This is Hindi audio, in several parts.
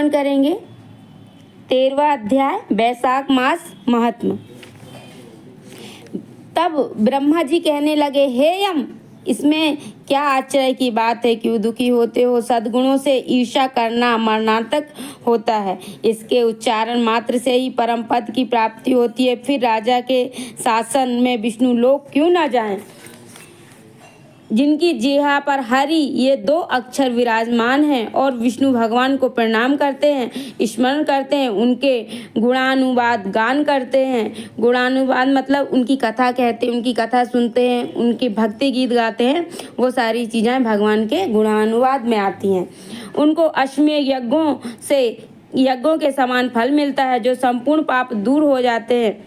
वर्णन करेंगे। 13वां अध्याय वैशाख मास महात्म्य। तब ब्रह्मा जी कहने लगे, हे यम, इसमें क्या आश्चर्य की बात है? क्यों दुखी होते हो? सद्गुणों से ईर्ष्या करना मरणांतक होता है। इसके उच्चारण मात्र से ही परम पद की प्राप्ति होती है। फिर राजा के शासन में विष्णु लोक क्यों न जाएं? जिनकी जिह्वा पर हरि ये 2 अक्षर विराजमान हैं और विष्णु भगवान को प्रणाम करते हैं, स्मरण करते हैं, उनके गुणानुवाद गान करते हैं। गुणानुवाद मतलब उनकी कथा कहते हैं, उनकी कथा सुनते हैं, उनके भक्ति गीत गाते हैं। वो सारी चीज़ें भगवान के गुणानुवाद में आती हैं। उनको अश्वमेध यज्ञों के समान फल मिलता है, जो संपूर्ण पाप दूर हो जाते हैं।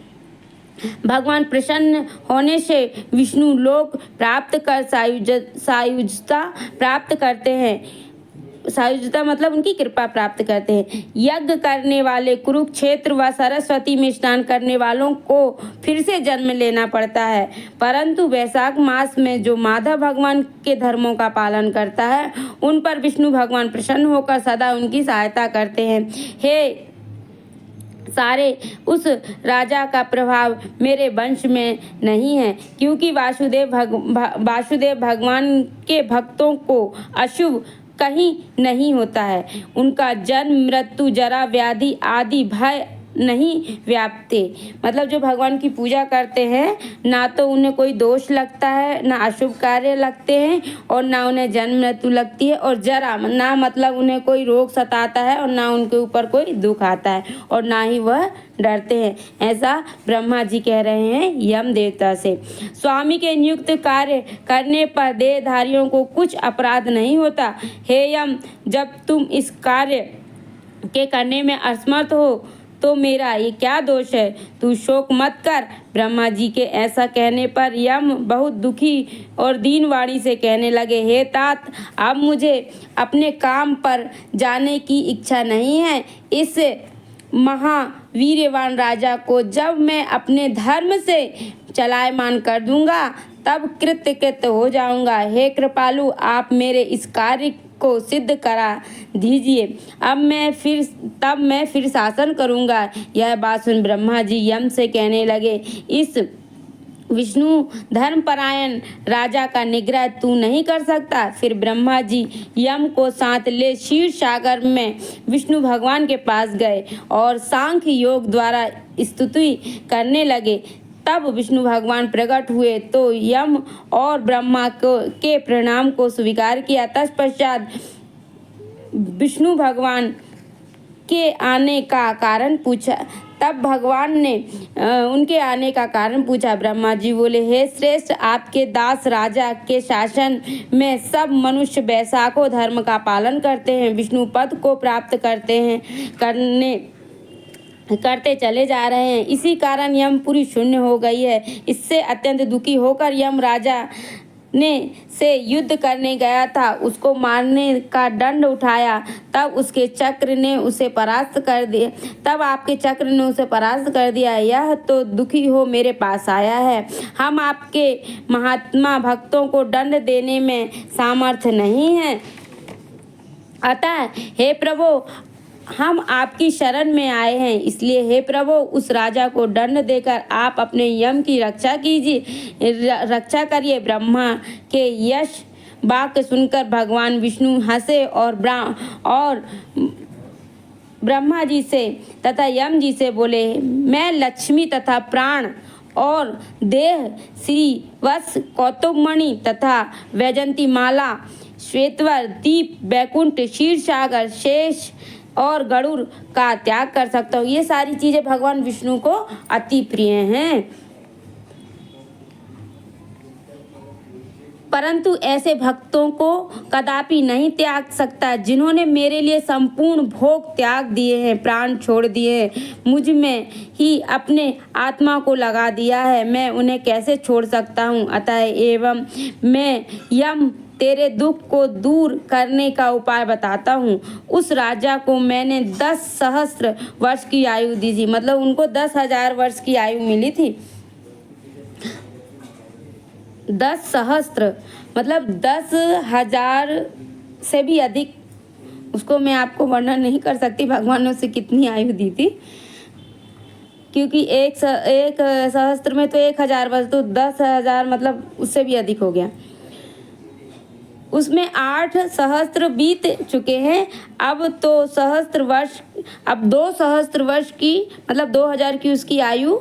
भगवान प्रसन्न होने से विष्णु लोक प्राप्त कर सायुज्यता प्राप्त करते हैं। सायुज्यता मतलब उनकी कृपा प्राप्त करते हैं। यज्ञ करने वाले कुरुक्षेत्र व सरस्वती में स्नान करने वालों को फिर से जन्म लेना पड़ता है, परंतु वैशाख मास में जो माधव भगवान के धर्मों का पालन करता है, उन पर विष्णु भगवान प्रसन्न होकर सदा उनकी सहायता करते हैं। हे सारे, उस राजा का प्रभाव मेरे वंश में नहीं है, क्योंकि वासुदेव भगवान के भक्तों को अशुभ कहीं नहीं होता है। उनका जन्म, मृत्यु, जरा, व्याधि आदि भय नहीं व्यापते। मतलब जो भगवान की पूजा करते हैं, ना तो उन्हें कोई दोष लगता है, ना अशुभ कार्य लगते हैं, और ना उन्हें जन्म मृत्यु लगती है, और जरा ना मतलब उन्हें कोई रोग सताता है, और ना उनके ऊपर कोई दुख आता है, और ना ही वह डरते हैं। ऐसा ब्रह्मा जी कह रहे हैं यम देवता से। स्वामी के नियुक्त कार्य करने पर देहधारियों को कुछ अपराध नहीं होता। हे यम, जब तुम इस कार्य के करने में असमर्थ हो तो मेरा ये क्या दोष है? तू शोक मत कर। ब्रह्मा जी के ऐसा कहने पर यम बहुत दुखी और दीन वाणी से कहने लगे, हे तात, अब मुझे अपने काम पर जाने की इच्छा नहीं है। इस महावीर्यवान राजा को जब मैं अपने धर्म से चलायमान कर दूंगा, तब कृतकृत हो जाऊंगा। हे कृपालु, आप मेरे इस कार्य को सिद्ध करा दीजिए। तब मैं फिर शासन करूंगा। यह बात सुन ब्रह्मा जी यम से कहने लगे, इस विष्णु धर्मपरायण राजा का निग्रह तू नहीं कर सकता। फिर ब्रह्मा जी यम को साथ ले क्षीर सागर में विष्णु भगवान के पास गए और सांख्य योग द्वारा स्तुति करने लगे। तब विष्णु भगवान प्रकट हुए तो यम और ब्रह्मा के प्रणाम को स्वीकार किया। तत्पश्चात विष्णु भगवान के आने का कारण पूछा। तब भगवान ने उनके आने का कारण पूछा। ब्रह्मा जी बोले, हे श्रेष्ठ, आपके दास राजा के शासन में सब मनुष्य वैशाखो धर्म का पालन करते हैं, विष्णु पद को प्राप्त करते चले जा रहे हैं। इसी कारण यमपुरी शून्य हो गई है। इससे अत्यंत दुखी होकर यम राजा ने से युद्ध करने गया था, उसको मारने का दंड उठाया। तब उसके चक्र ने उसे परास्त कर दिया। तब आपके चक्र ने उसे परास्त कर दिया। यह तो दुखी हो मेरे पास आया है। हम आपके महात्मा भक्तों को दंड देने में सामर्थ्य नहीं है। अतः हे प्रभु, हम आपकी शरण में आए हैं। इसलिए हे प्रभु, उस राजा को दंड देकर आप अपने यम की रक्षा करिए। ब्रह्मा के यश वाक्य सुनकर भगवान विष्णु हंसे और ब्रह्मा जी से तथा यम जी से बोले, मैं लक्ष्मी तथा प्राण और देह श्री वत्स कौतुकमणि तथा वैजंती माला, श्वेतवर, दीप, बैकुंठ, क्षीर सागर, शेष और गरुड़ का त्याग कर सकता हूँ। ये सारी चीजें भगवान विष्णु को अति प्रिय हैं। परंतु ऐसे भक्तों को कदापि नहीं त्याग सकता जिन्होंने मेरे लिए संपूर्ण भोग त्याग दिए हैं, प्राण छोड़ दिए हैं, मुझ में ही अपने आत्मा को लगा दिया है। मैं उन्हें कैसे छोड़ सकता हूँ? अतः एवं मैं यम तेरे दुख को दूर करने का उपाय बताता हूँ। उस राजा को मैंने 10 सहस्त्र वर्ष की आयु दी थी। मतलब उनको 10,000 वर्ष की आयु मिली थी। 10 सहस्त्र मतलब 10,000 से भी अधिक उसको मैं आपको वर्णन नहीं कर सकती भगवान ने उसे कितनी आयु दी थी, क्योंकि एक सहस्त्र में तो 1000 वर्ष, तो 10,000 मतलब उससे भी अधिक हो गया। उसमें 8 सहस्त्र बीत चुके हैं। अब 2 सहस्त्र वर्ष की मतलब 2000 की उसकी आयु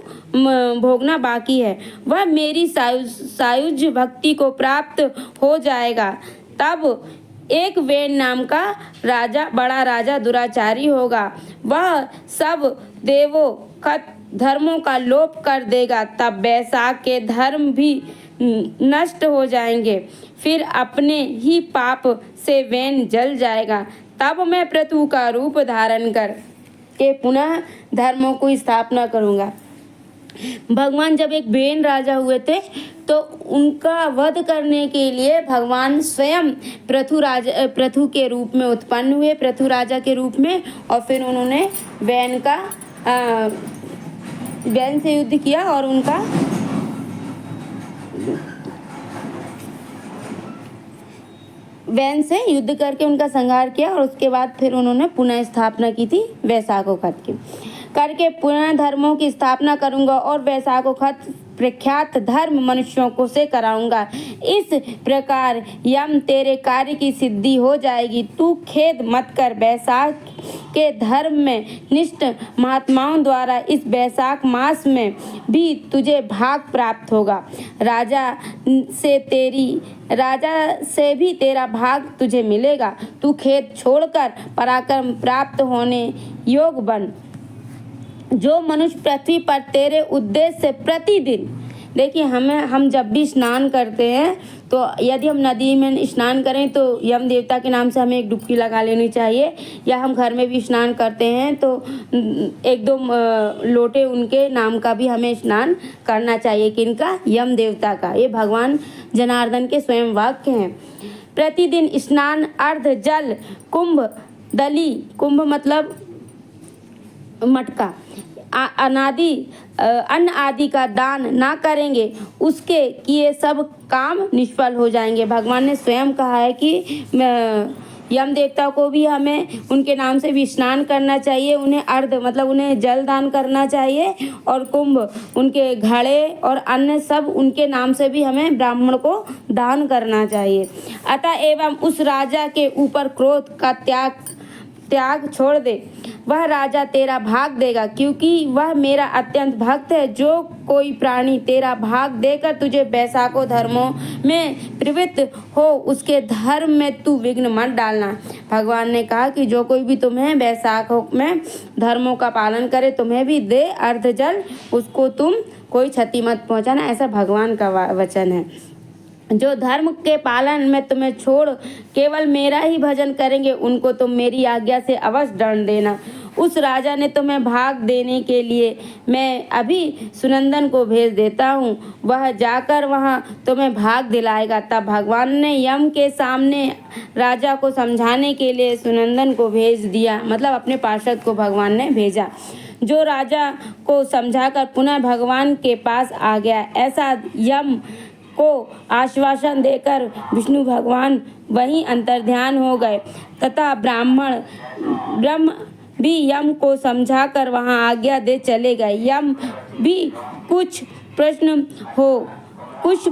भोगना बाकी है। वह मेरी सायुज भक्ति को प्राप्त हो जाएगा। तब एक वेन नाम का राजा, बड़ा राजा दुराचारी होगा। वह सब देवों धर्मों का लोप कर देगा। तब वैशाख के धर्म भी नष्ट हो जाएंगे। फिर अपने ही पाप से वेन जल जाएगा। तब मैं पृथु का रूप धारण कर के पुनः धर्मों को स्थापना करूँगा। भगवान जब एक वेन राजा हुए थे तो उनका वध करने के लिए भगवान स्वयं पृथु के रूप में उत्पन्न हुए, पृथु राजा के रूप में, और फिर उन्होंने वैन से युद्ध किया और उनका वैन से युद्ध करके उनका संहार किया। और उसके बाद फिर उन्होंने पुनः स्थापना की थी वैशाखोखत की। करके पुनः धर्मों की स्थापना करूंगा और वैशाखोखत प्रख्यात धर्म मनुष्यों को से कराऊंगा। इस प्रकार यम तेरे कार्य की सिद्धि हो जाएगी। तू खेद मत कर। वैशाख के धर्म में निष्ठ महात्माओं द्वारा इस वैशाख मास में भी तुझे भाग प्राप्त होगा। राजा से भी तेरा भाग तुझे मिलेगा। तू खेद छोड़कर पराक्रम प्राप्त होने योग बन। जो मनुष्य पृथ्वी पर तेरे उद्देश्य से प्रतिदिन, देखिए हम जब भी स्नान करते हैं तो यदि हम नदी में स्नान करें तो यम देवता के नाम से हमें एक डुबकी लगा लेनी चाहिए, या हम घर में भी स्नान करते हैं तो 1-2 लोटे उनके नाम का भी हमें स्नान करना चाहिए। किनका? यम देवता का। ये भगवान जनार्दन के स्वयं वाक्य हैं। प्रतिदिन स्नान, अर्ध जल, कुंभ दली, कुंभ मतलब मटका, अन्न आदि का दान ना करेंगे, उसके किए सब काम निष्फल हो जाएंगे। भगवान ने स्वयं कहा है कि यम देवता को भी हमें उनके नाम से भी स्नान करना चाहिए, उन्हें अर्ध मतलब उन्हें जल दान करना चाहिए, और कुंभ उनके घड़े और अन्य सब उनके नाम से भी हमें ब्राह्मण को दान करना चाहिए। अतः एवं उस राजा के ऊपर क्रोध का त्याग छोड़ दे। वह राजा तेरा भाग देगा, क्योंकि वह मेरा अत्यंत भक्त है। जो कोई प्राणी तेरा भाग देकर तुझे वैशाखों धर्मों में प्रवृत्त हो, उसके धर्म में तू विघ्न मत डालना। भगवान ने कहा कि जो कोई भी तुम्हें वैशाखों में धर्मों का पालन करे, तुम्हें भी दे अर्ध जल, उसको तुम कोई क्षति मत पहुंचाना। ऐसा भगवान का वचन है। जो धर्म के पालन में तुम्हें छोड़ केवल मेरा ही भजन करेंगे, उनको तुम मेरी आज्ञा से अवश्य दंड देना। उस राजा ने तुम्हें भाग देने के लिए मैं अभी सुनंदन को भेज देता हूँ। वह जाकर वहाँ तुम्हें भाग दिलाएगा। तब भगवान ने यम के सामने राजा को समझाने के लिए सुनंदन को भेज दिया, मतलब अपने पार्षद को भगवान ने भेजा, जो राजा को समझाकर पुनः भगवान के पास आ गया। ऐसा यम को आश्वासन देकर विष्णु भगवान वहीं अंतर्ध्यान हो गए तथा ब्रह्म भी यम को समझाकर वहां आज्ञा दे चले गए। यम भी कुछ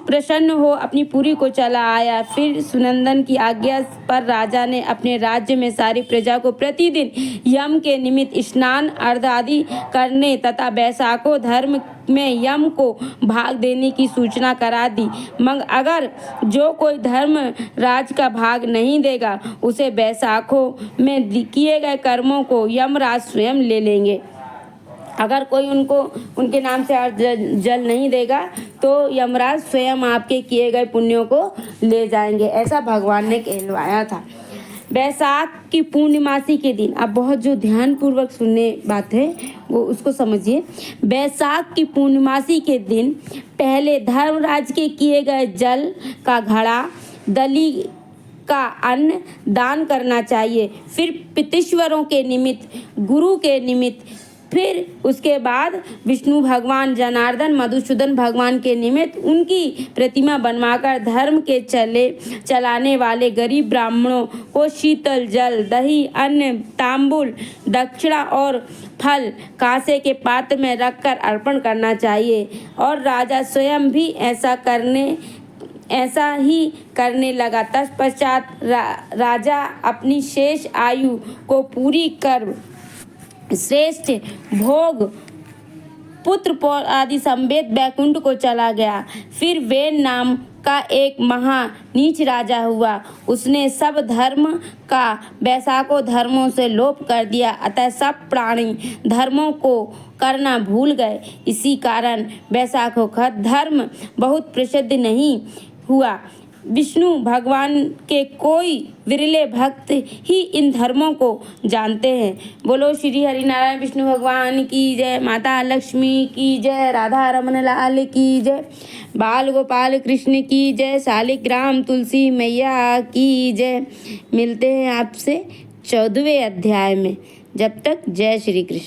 प्रसन्न हो अपनी पुरी को चला आया। फिर सुनंदन की आज्ञा पर राजा ने अपने राज्य में सारी प्रजा को प्रतिदिन यम के निमित्त स्नान आदि करने तथा वैशाखों धर्म में यम को भाग देने की सूचना करा दी। मगर अगर जो कोई धर्म राज का भाग नहीं देगा, उसे वैशाखों में किए गए कर्मों को यमराज स्वयं ले लेंगे। अगर कोई उनके नाम से अर्ध जल नहीं देगा तो यमराज स्वयं आपके किए गए पुण्यों को ले जाएंगे। ऐसा भगवान ने कहलवाया था। वैशाख की पूर्णिमासी के दिन, आप बहुत जो ध्यानपूर्वक सुनने बात है वो उसको समझिए। वैशाख की पूर्णिमासी के दिन पहले धर्मराज के किए गए जल का घड़ा, दली का अन्न दान करना चाहिए। फिर पितृश्वरों के निमित्त, गुरु के निमित्त फिर उसके बाद विष्णु भगवान जनार्दन मधुसूदन भगवान के निमित्त उनकी प्रतिमा बनवाकर धर्म के चलाने वाले गरीब ब्राह्मणों को शीतल जल, दही, अन्न, तांबुल, दक्षिणा और फल कांसे के पात्र में रखकर अर्पण करना चाहिए। और राजा स्वयं भी ऐसा ही करने लगा। तत्पश्चात राजा अपनी शेष आयु को पूरी कर श्रेष्ठ भोग, पुत्र पौत्र आदि समेत बैकुंठ को चला गया। फिर वेन नाम का एक महानीच राजा हुआ। उसने सब धर्म का वैशाखों धर्मों से लोप कर दिया, अतः सब प्राणी धर्मों को करना भूल गए। इसी कारण वैशाखों का धर्म बहुत प्रसिद्ध नहीं हुआ। विष्णु भगवान के कोई विरले भक्त ही इन धर्मों को जानते हैं। बोलो श्री हरिनारायण विष्णु भगवान की जय, माता लक्ष्मी की जय, राधा रमन लाल की जय, बाल गोपाल कृष्ण की जय, शालिग्राम तुलसी मैया की जय। मिलते हैं आपसे 14वें अध्याय में। जब तक जय श्री कृष्ण।